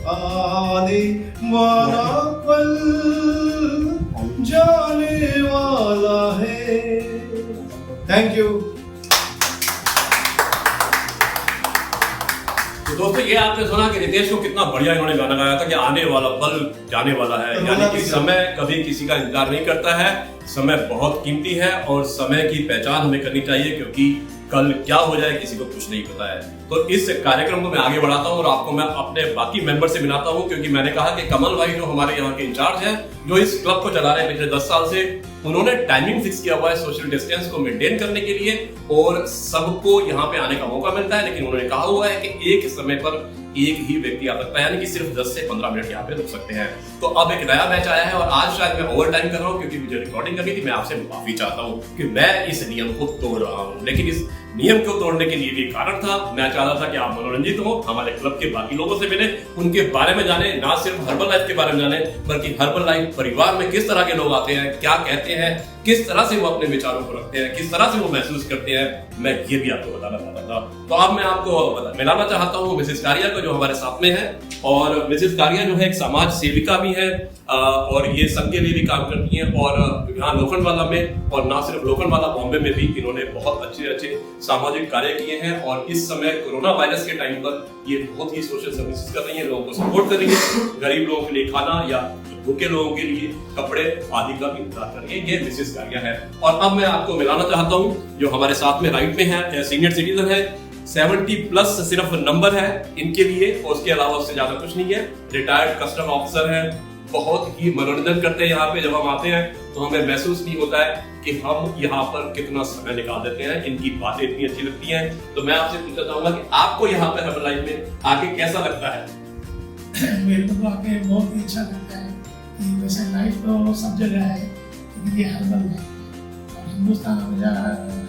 आने वाला पल जाने वाला है। Thank you. तो दोस्तों ये आपने सुना कि रितेश को कितना बढ़िया इन्होंने गाना गाया था कि आने वाला पल जाने वाला है, यानी कि समय कभी किसी का इंतजार नहीं करता है। समय बहुत कीमती है और समय की पहचान हमें करनी चाहिए, क्योंकि कल क्या हो जाए किसी को कुछ नहीं पता है। तो इस कार्यक्रम को मैं आगे बढ़ाता हूँ और आपको मैं अपने बाकी मेंबर से मिलाता हूँ, क्योंकि मैंने कहा कि कमल भाई जो हमारे यहाँ के इंचार्ज हैं, जो इस क्लब को चला रहे हैं पिछले 10 साल से, उन्होंने टाइमिंग फिक्स किया हुआ है सोशल डिस्टेंस को मेंटेन करने के लिए, और सबको यहाँ पे आने का मौका मिलता है। लेकिन उन्होंने कहा हुआ है कि एक समय पर एक ही व्यक्ति आ सकता है, यानी कि सिर्फ 10 से 15 मिनट यहाँ पे रुक सकते हैं। तो अब एक नया मैच आया है और आज शायद मैं ओवर टाइम कर रहा हूँ, क्योंकि मुझे रिकॉर्डिंग करनी थी। मैं आपसे माफी चाहता हूँ कि मैं इस नियम को तोड़ रहा हूँ, लेकिन इस नियम को तोड़ने के लिए भी कारण था। मैं चाहता था कि आप मनोरंजित हो, हमारे क्लब के बाकी लोगों से मिले, उनके बारे में जाने, ना सिर्फ हर्बल लाइफ के बारे में जाने, बल्कि हर्बल लाइफ परिवार में किस तरह के लोग आते हैं, क्या कहते हैं, किस तरह से वो अपने विचारों को रखते हैं, किस तरह से वो महसूस करते हैं, मैं ये भी आपको बताना चाहता था। तो अब मैं आपको मिलाना चाहता हूँ मिसेस कारिया को, जो हमारे साथ में है। और मिसेस कारिया जो है एक समाज सेविका भी है और ये संघ के लिए भी काम करती हैं, और यहाँ लोखंडवाला में, और ना सिर्फ लोखंडवाला, बॉम्बे में भी इन्होंने बहुत अच्छे सामाजिक कार्य किए हैं। और इस समय कोरोना वायरस के टाइम पर ये बहुत ही सोशल सर्विसेज कर रही है, लोगों को सपोर्ट कर रही है, गरीब लोगों के लिए खाना या भूखे लोगों के लिए कपड़े आदि का भी इंतजार कर रही है। ये मिसेस कारिया है। और अब मैं आपको मिलाना चाहता हूँ जो हमारे साथ में राइट में है, सीनियर सिटीजन है, 70+ सिर्फ नंबर है इनके लिए, और उसके अलावा उससे ज्यादा कुछ नहीं है। रिटायर्ड कस्टम ऑफिसर है, बहुत ही मनोरंजन करते हैं यहाँ पे। जब हम आते हैं तो हमें महसूस नहीं होता है कि हम यहाँ पर कितना समय निकाल देते हैं, इनकी बातें इतनी अच्छी लगती हैं। तो मैं आपसे पूछना चाहूंगा कि आपको यहाँ पे हर्बल लाइफ में आके कैसा लगता है? मेरे को तो आके बहुत ही अच्छा लगता है कि वैसे लाइफ तो सब जगह है, लेकिन ये हर्बल है और हिंदुस्तान में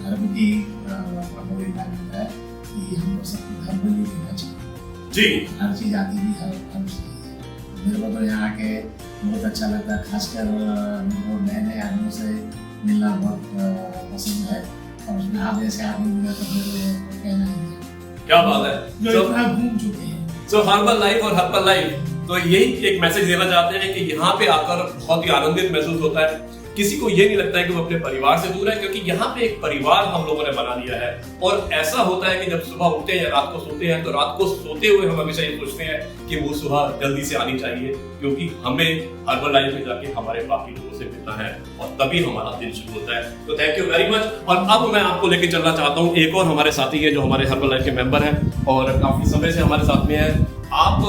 हर्ब की मिलता है कि हमको सब हर्बल ही लेना चाहिए जी। हर चीज आती भी हर्ब से ही है। मेरे को तो यहाँ के बहुत अच्छा लगता है, खासकर मेरे को नए नए आदमियों से मिलना बहुत पसंद है, और उसमें आप जैसे आदमी मिले तो फिर कहना ही है। क्या बात है, जो इतना घूम चुके हैं। तो हर्बल लाइफ और हर्बल लाइफ, तो यही एक मैसेज देना चाहते हैं कि यहाँ पे आकर बहुत ही आनंदित महसूस होता है। किसी को ये नहीं लगता है कि वो अपने परिवार से दूर है, क्योंकि यहाँ पे एक परिवार हम लोगों ने बना लिया है। और ऐसा होता है कि जब सुबह उठते हैं या रात को सोते हैं, तो रात को सोते हुए हम हमेशा ये सोचते हैं कि वो सुबह जल्दी से आनी चाहिए, क्योंकि हमें हर्बल लाइफ में जाके हमारे बाकी लोगों से मिलना है और तभी हमारा दिन शुरू होता है। तो थैंक यू वेरी मच। और अब मैं आपको लेके चलना चाहता हूँ एक और हमारे साथी है जो हमारे हर्बल लाइफ के मेंबर हैं और काफी समय से हमारे साथ में है। आप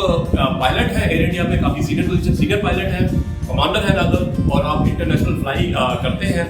पायलट है एयर इंडिया में, काफी सीनियर पायलट है, कमांडर है रादर, और आप इंटरनेशनल फ्लाई करते हैं,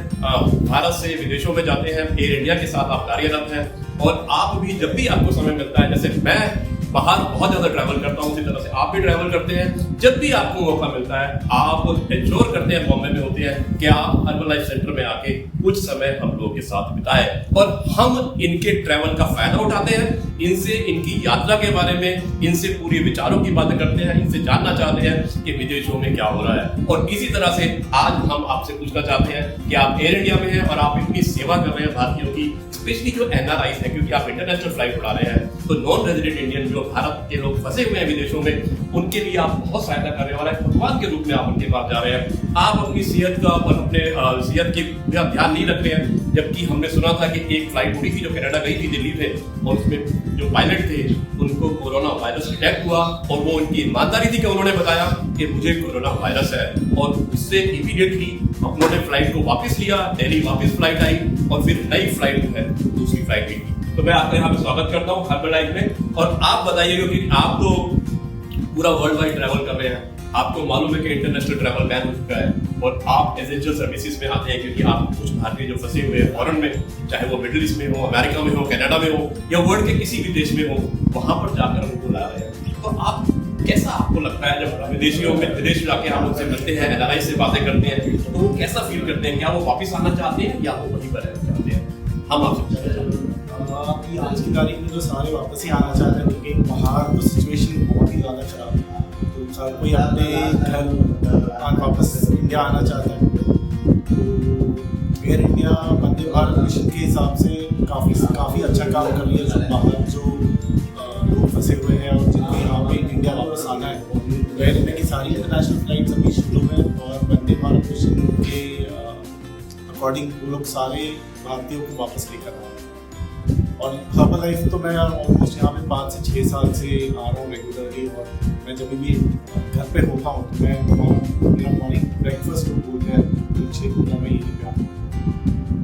भारत से विदेशों में जाते हैं, एयर इंडिया के साथ आप कार्यरत हैं। और आप भी जब भी आपको समय मिलता है, जैसे मैं बाहर बहुत ज्यादा ट्रैवल करता हूँ, उसी तरह से आप भी ट्रैवल करते हैं, जब भी आपको मौका मिलता है आप इंश्योर करते हैं, बॉम्बे में होते हैं, कि आप हर्बल लाइफ सेंटर में आके कुछ समय हम लोगों के साथ बिताए और हम इनके ट्रैवल का फायदा उठाते हैं, इनसे इनकी यात्रा के बारे में, इनसे पूरे विचारों की बातें करते हैं, इनसे जानना चाहते हैं कि विदेशों में क्या हो रहा है। और इसी तरह से आज हम आपसे पूछना चाहते हैं कि आप एयर इंडिया में हैं और आप इतनी सेवा कर रहे हैं भारतीयों की, स्पेशली जो एनआरआई है, क्योंकि आप इंटरनेशनल फ्लाइट उड़ा रहे हैं, तो नॉन रेजिडेंट इंडियन जो भारत के लोग फंसे हुए हैं विदेशों में, उनके लिए आप बहुत सहायता कर रहे हैं और एक भगवान के रूप में आप उनके पास जा रहे हैं। आप अपनी सेहत का और अपने सेहत की ध्यान नहीं रख रहे हैं, जबकि हमने सुना था कि एक फ्लाइट उड़ी थी जो कनाडा गई थी दिल्ली से, और उसमें जो पायलट थे उनको कोरोना वायरस अटैक हुआ और वो उनकी ईमानदारी थी कि उन्होंने बताया कि मुझे कोरोना वायरस है, और उससे इमीडिएटली उन्होंने फ्लाइट को वापस लिया, दिल्ली वापस फ्लाइट आई और फिर नई फ्लाइट जो है दूसरी फ्लाइट हुई। तो मैं आपका यहाँ पे स्वागत करता हूँ हर्बल लाइफ में। और आप बताइएगा कि आप तो पूरा वर्ल्ड वाइड ट्रैवल कर रहे हैं, आपको मालूम है कि इंटरनेशनल ट्रैवल बैन हो चुका है और आप एसेंशियल सर्विसेज में आते हैं, क्योंकि आप कुछ भारतीय जो फंसे हुए हैं फॉरेन में, चाहे वो मिडिल ईस्ट में हो, अमेरिका में हो, कनाडा में हो या वर्ल्ड के किसी भी देश में हो, वहां पर जाकर उनको ला रहे हैं। तो आप कैसा आपको लगता है जब विदेशियों में विदेश जाके हम उनसे मिलते हैं, एनआरआई से बातें करते हैं, तो वो कैसा फील करते हैं? क्या वो वापस आना चाहते हैं या वो वहीं पर रहना चाहते हैं? हम आपसे पूछना चाहते हैं। अभी आज की तारीख में तो सारे वापस ही आना चाहते हैं, क्योंकि बाहर तो सिचुएशन बहुत ही ज़्यादा खराब है, तो हर कोई अपने घर वापस इंडिया आना चाहता है। तो air India Vande Bharat mission के हिसाब से काफ़ी अच्छा काम कर रही है। जो बाहर जो लोग फंसे हुए हैं और जिनको यहाँ पे इंडिया वापस आना है, एयर इंडिया की सारी इंटरनेशनल फ्लाइट्स अभी शुरू हैं और वंदे भारत मिशन के अकॉर्डिंग वो लोग सारे भारतीयों को वापस लेकर आ रहे हैं। और हर्बल लाइफ तो मैं ऑलमोस्ट यहाँ पे 5 से 6 साल से आ रहा हूँ रेगुलरली, और मैं जब भी घर पे होता हूँ तो मैं मेरा मॉर्निंग ब्रेकफास्ट जो फूड है मिल्कशेक होता है, मैं यही पे आता हूँ,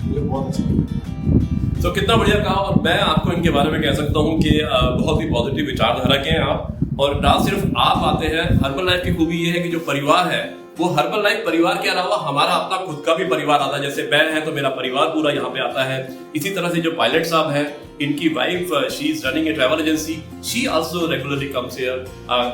मुझे बहुत अच्छा लगता है। तो कितना बढ़िया कहा। और मैं आपको इनके बारे में कह सकता हूँ कि बहुत ही पॉजिटिव विचारधारा के हैं आप, और ना सिर्फ आप आते हैं। हर्बल लाइफ की खूबी ये है कि जो परिवार है वो हर्बल लाइफ परिवार के अलावा हमारा अपना खुद का भी परिवार आता है। जैसे मैं है तो मेरा परिवार पूरा यहाँ पे आता है। इसी तरह से जो पायलट साहब हैं, इनकी wife she is running A travel agency, she also regularly comes here.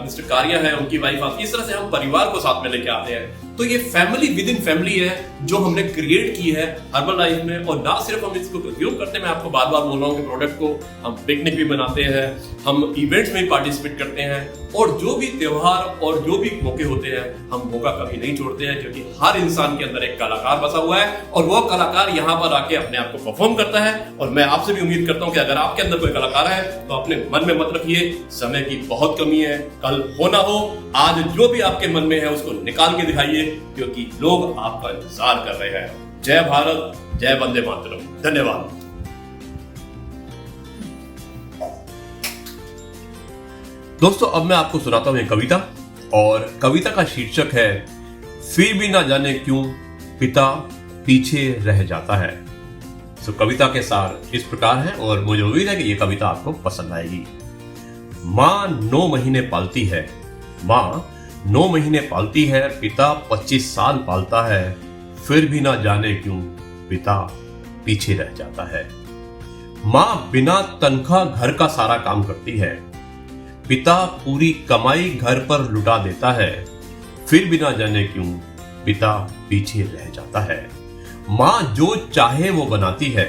Mister कारिया है, उनकी वाइफ आती है। इस तरह से हम परिवार को साथ में लेके आते हैं। तो ये फैमिली विद इन फैमिली है जो हमने क्रिएट की है हर्बल लाइफ में। और ना सिर्फ हम इसको कंज्यूम करते हैं, मैं आपको बार बार बोल रहा हूँ कि प्रोडक्ट को हम पिकनिक भी बनाते हैं, हम इवेंट्स में पार्टिसिपेट करते हैं, और जो भी त्योहार और जो भी मौके होते हैं हम मौका कभी नहीं छोड़ते हैं, क्योंकि हर इंसान के अंदर एक कलाकार बसा हुआ है और वो कलाकार यहाँ पर आके अपने आप को परफॉर्म करता है। और मैं आपसे भी उम्मीद करता हूँ कि अगर आपके अंदर कोई कलाकार है तो अपने मन में मत रखिए समय की बहुत कमी है, कल हो ना हो, आज जो भी आपके मन में है उसको निकाल के दिखाइए, क्योंकि लोग आपका इंतजार कर रहे हैं। जय भारत, जय वंदे मातरम। धन्यवाद। दोस्तों अब मैं आपको सुनाता हूं एक कविता, और कविता का शीर्षक है फिर भी ना जाने क्यों पिता पीछे रह जाता है। तो कविता के सार इस प्रकार है, और मुझे उम्मीद है कि यह कविता आपको पसंद आएगी। माँ 9 महीने पालती है, माँ 9 महीने पालती है, पिता 25 साल पालता है, फिर भी ना जाने क्यों पिता पीछे रह जाता है। माँ बिना तनख्वाह घर का सारा काम करती है, पिता पूरी कमाई घर पर लुटा देता है, फिर भी ना जाने क्यों पिता पीछे रह जाता है। माँ जो चाहे वो बनाती है,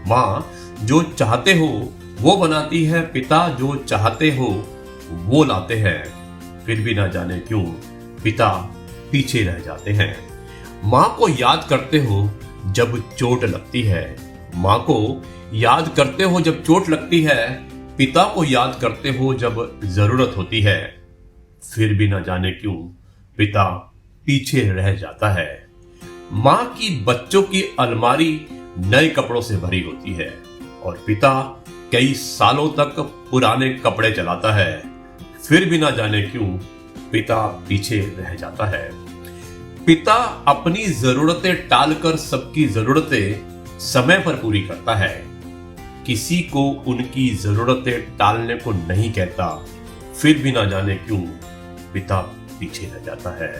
माँ जो चाहते हो वो बनाती है, पिता जो चाहते हो वो लाते हैं, फिर भी ना जाने क्यों पिता पीछे रह जाते हैं। माँ को याद करते हो जब चोट लगती है, माँ को याद करते हो जब चोट लगती है, पिता को याद करते हो जब जरूरत होती है, फिर भी ना जाने क्यों पिता पीछे रह जाता है। माँ की बच्चों की अलमारी नए कपड़ों से भरी होती है, और पिता कई सालों तक पुराने कपड़े चलाता है, फिर भी ना जाने क्यों पिता पीछे रह जाता है। पिता अपनी जरूरतें टालकर सबकी जरूरतें समय पर पूरी करता है, किसी को उनकी जरूरतें टालने को नहीं कहता, फिर भी ना जाने क्यों पिता पीछे रह जाता है,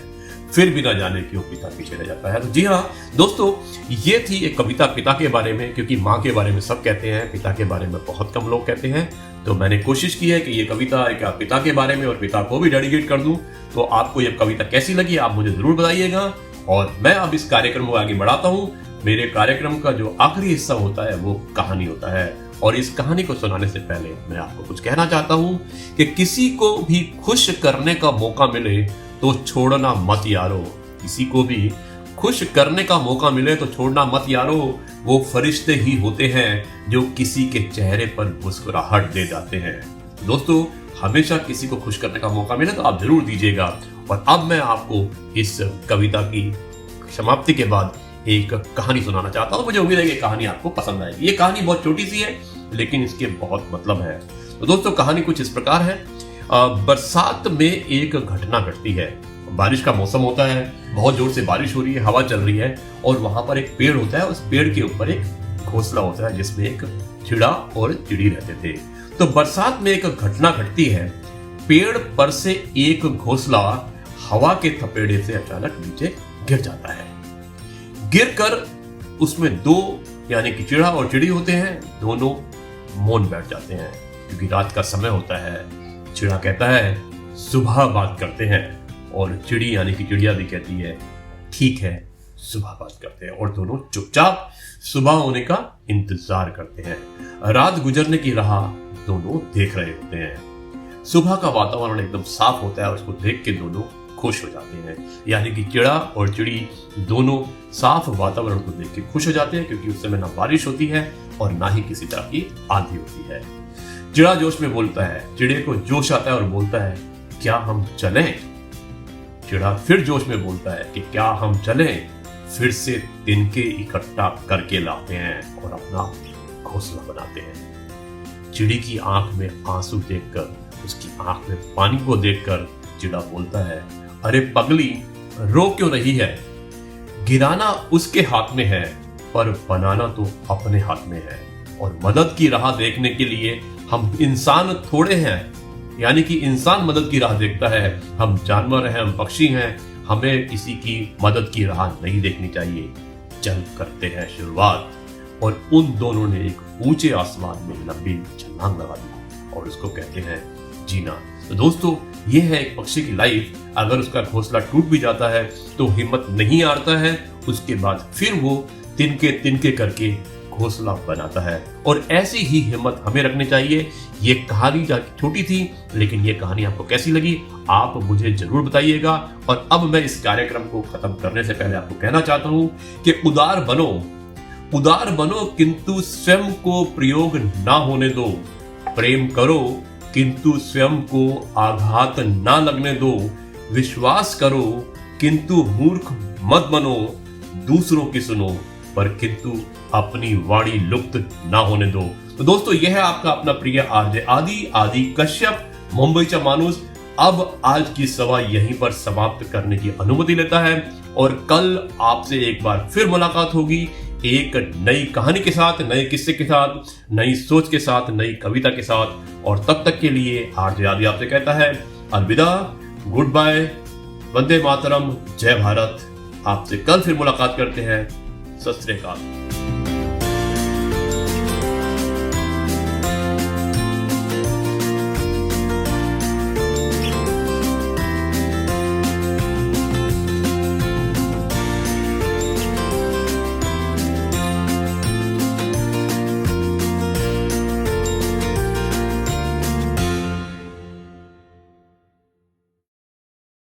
फिर भी ना जाने क्यों पिता पीछे रह जाता है। तो जी हाँ दोस्तों, ये थी एक कविता पिता के बारे में, क्योंकि माँ के बारे में सब कहते हैं, पिता के बारे में बहुत कम लोग कहते हैं। तो मैंने कोशिश की है कि ये कविता एक पिता के बारे में और पिता को भी डेडिकेट कर दूं। तो आपको ये कविता कैसी लगी आप मुझे जरूर बताइएगा, और मैं अब इस कार्यक्रम को आगे बढ़ाता हूँ। मेरे कार्यक्रम का जो आखिरी हिस्सा होता है वो कहानी होता है, और इस कहानी को सुनाने से पहले मैं आपको कुछ कहना चाहता हूँ कि किसी को भी खुश करने का मौका मिले तो छोड़ना मत यारो, किसी को भी खुश करने का मौका मिले तो छोड़ना मत यारो, वो फरिश्ते ही होते हैं जो किसी के चेहरे पर मुस्कुराहट दे जाते हैं। दोस्तों हमेशा किसी को खुश करने का मौका मिले तो आप जरूर दीजिएगा। और अब मैं आपको इस कविता की समाप्ति के बाद एक कहानी सुनाना चाहता हूँ। मुझे उम्मीद है कि कहानी आपको पसंद आएगी। ये कहानी बहुत छोटी सी है लेकिन इसके बहुत मतलब है। तो दोस्तों कहानी कुछ इस प्रकार है। बरसात में एक घटना घटती है। बारिश का मौसम होता है, बहुत जोर से बारिश हो रही है, हवा चल रही है, और वहां पर एक पेड़ होता है। उस पेड़ के ऊपर एक घोंसला होता है जिसमें एक चिड़ा और चिड़ी रहते थे। तो बरसात में एक घटना घटती है। पेड़ पर से एक घोंसला हवा के थपेड़े से अचानक नीचे गिर जाता है। गिरकर उसमें दो यानी कि चिड़ा और चिड़ी होते हैं, दोनों मौन बैठ जाते हैं क्योंकि रात का समय होता है। चिड़ा कहता है सुबह बात करते हैं, और चिड़ी यानी कि चिड़िया भी कहती है ठीक है सुबह बात करते हैं, और दोनों चुपचाप सुबह होने का इंतजार करते हैं। रात गुजरने की राह दोनों देख रहे होते हैं। सुबह का वातावरण एकदम साफ होता है और उसको देख के दोनों खुश हो जाते हैं, यानी कि चिड़ा और चिड़ी दोनों साफ वातावरण को देख के खुश हो जाते हैं, क्योंकि उस समय ना बारिश होती है और ना ही किसी तरह की आंधी होती है। चिड़ा जोश में बोलता है, चिड़े को जोश आता है और बोलता है क्या हम चलें? चिड़ा फिर जोश में बोलता है कि क्या हम चलें? फिर से तिनके इकट्ठा करके लाते हैं और अपना घोंसला बनाते हैं। चिड़ी की आंख में आंसू देखकर, उसकी आंख में पानी को देखकर चिड़ा बोलता है अरे पगली रो क्यों रही है? गिराना उसके हाथ में है पर बनाना तो अपने हाथ में है, और मदद की राह देखने के लिए हम इंसान थोड़े हैं, यानी कि इंसान मदद की राह देखता है, हम जानवर हैं, हम पक्षी हैं, हमें किसी की मदद की राह नहीं देखनी चाहिए। चल करते हैं शुरुआत। और उन दोनों ने एक ऊंचे आसमान में लंबी छलांग लगा दी और उसको कहते हैं जीना। तो दोस्तों ये है एक पक्षी की लाइफ। अगर उसका घोंसला टूट भी जाता है तो हिम्मत नहीं हारता है, उसके बाद फिर वो तिनके तिनके करके घोंसला बनाता है, और ऐसी ही हिम्मत हमें रखनी चाहिए। ये कहानी छोटी थी, लेकिन ये कहानी आपको कैसी लगी आप मुझे जरूर बताइएगा। और अब मैं इस कार्यक्रम को खत्म करने से पहले आपको कहना चाहता हूं कि उदार बनो किंतु स्वयं को प्रयोग ना होने दो। प्रेम करो किंतु स्वयं को आघात ना लगने दो। विश्वास करो किंतु मूर्ख मत बनो। दूसरों की सुनो पर किंतु अपनी वाणी लुप्त ना होने दो। तो दोस्तों यह है आपका अपना प्रिय आरजे आदि कश्यप, मुंबईचा माणूस। अब आज की सभा यहीं पर समाप्त करने की अनुमति लेता है, और कल आपसे एक बार फिर मुलाकात होगी एक नई कहानी के साथ, नए किस्से के साथ, नई सोच के साथ, नई कविता के साथ। और तब तक के लिए आरजे आदि आपसे कहता है अलविदा, गुड बाय, वंदे मातरम, जय भारत। आपसे कल फिर मुलाकात करते हैं। सत श्री अकाल।